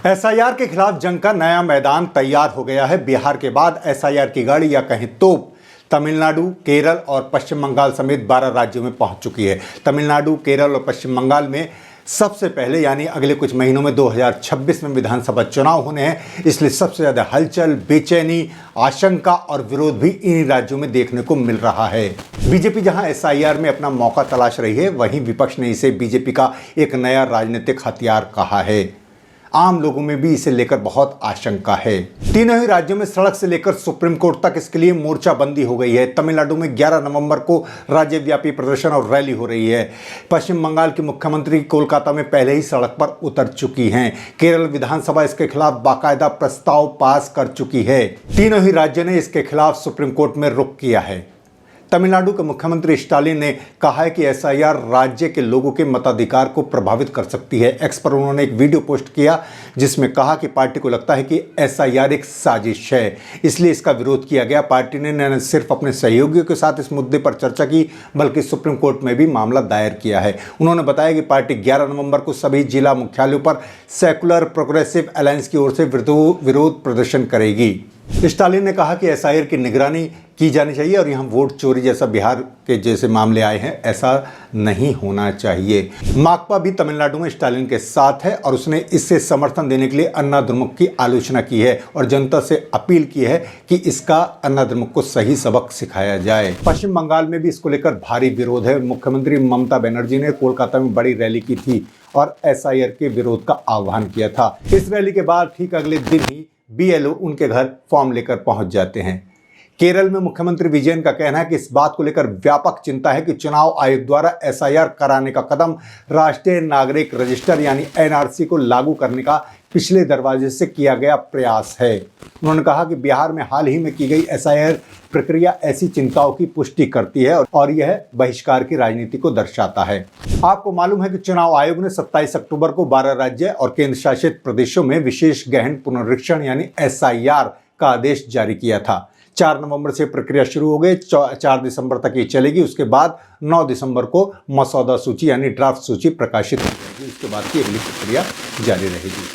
SIR के खिलाफ जंग का नया मैदान तैयार हो गया है। बिहार के बाद एसआईआर की गाड़ी या कहीं तोप तमिलनाडु, केरल और पश्चिम बंगाल समेत 12 राज्यों में पहुंच चुकी है। तमिलनाडु, केरल और पश्चिम बंगाल में सबसे पहले यानी अगले कुछ महीनों में 2026 में विधानसभा चुनाव होने हैं, इसलिए सबसे ज़्यादा हलचल, बेचैनी, आशंका और विरोध भी इन राज्यों में देखने को मिल रहा है। बीजेपी जहां एसआईआर में अपना मौका तलाश रही है, वहीं विपक्ष ने इसे बीजेपी का एक नया राजनीतिक हथियार कहा है। आम लोगों में भी इसे लेकर बहुत आशंका है। तीनों ही राज्यों में सड़क से लेकर सुप्रीम कोर्ट तक इसके लिए मोर्चाबंदी हो गई है। तमिलनाडु में 11 नवंबर को राज्यव्यापी प्रदर्शन और रैली हो रही है। पश्चिम बंगाल की मुख्यमंत्री कोलकाता में पहले ही सड़क पर उतर चुकी हैं। केरल विधानसभा इसके खिलाफ बाकायदा प्रस्ताव पास कर चुकी है। तीनों ही राज्यों ने इसके खिलाफ सुप्रीम कोर्ट में रुख किया है। तमिलनाडु के मुख्यमंत्री स्टालिन ने कहा है कि एसआईआर राज्य के लोगों के मताधिकार को प्रभावित कर सकती है। एक्स पर उन्होंने एक वीडियो पोस्ट किया जिसमें कहा कि पार्टी को लगता है कि एसआईआर एक साजिश है, इसलिए इसका विरोध किया गया। पार्टी ने न सिर्फ अपने सहयोगियों के साथ इस मुद्दे पर चर्चा की, बल्कि सुप्रीम कोर्ट में भी मामला दायर किया है। उन्होंने बताया कि पार्टी 11 नवंबर को सभी जिला मुख्यालयों पर सेकुलर प्रोग्रेसिव अलायंस की ओर से विरोध प्रदर्शन करेगी। स्टालिन ने कहा कि एसआईआर की निगरानी की जानी चाहिए और यहाँ वोट चोरी जैसा बिहार के जैसे मामले आए हैं, ऐसा नहीं होना चाहिए। माकपा भी तमिलनाडु में स्टालिन के साथ है और उसने इससे समर्थन देने के लिए अन्ना द्रमुक की आलोचना की है और जनता से अपील की है कि इसका अन्ना द्रमुक को सही सबक सिखाया जाए। पश्चिम बंगाल में भी इसको लेकर भारी विरोध है। मुख्यमंत्री ममता बनर्जी ने कोलकाता में बड़ी रैली की थी और एसआईआर के विरोध का आह्वान किया था। इस रैली के बाद ठीक अगले दिन ही बीएलओ उनके घर फॉर्म लेकर पहुंच जाते हैं। केरल में मुख्यमंत्री विजयन का कहना है कि इस बात को लेकर व्यापक चिंता है कि चुनाव आयोग द्वारा एसआईआर कराने का कदम राष्ट्रीय नागरिक रजिस्टर यानी एनआरसी को लागू करने का पिछले दरवाजे से किया गया प्रयास है। उन्होंने कहा कि बिहार में हाल ही में की गई एसआईआर प्रक्रिया ऐसी चिंताओं की पुष्टि करती है और यह बहिष्कार की राजनीति को दर्शाता है। आपको मालूम है कि चुनाव आयोग ने 27 अक्टूबर को 12 राज्य और केंद्र शासित प्रदेशों में विशेष गहन पुनरीक्षण यानी एसआईआर का आदेश जारी किया था। 4 नवंबर से प्रक्रिया शुरू हो गई, 4 दिसंबर तक ये चलेगी। उसके बाद 9 दिसंबर को मसौदा सूची यानी ड्राफ्ट सूची प्रकाशित हो जाएगी। उसके बाद की अगली प्रक्रिया जारी रहेगी।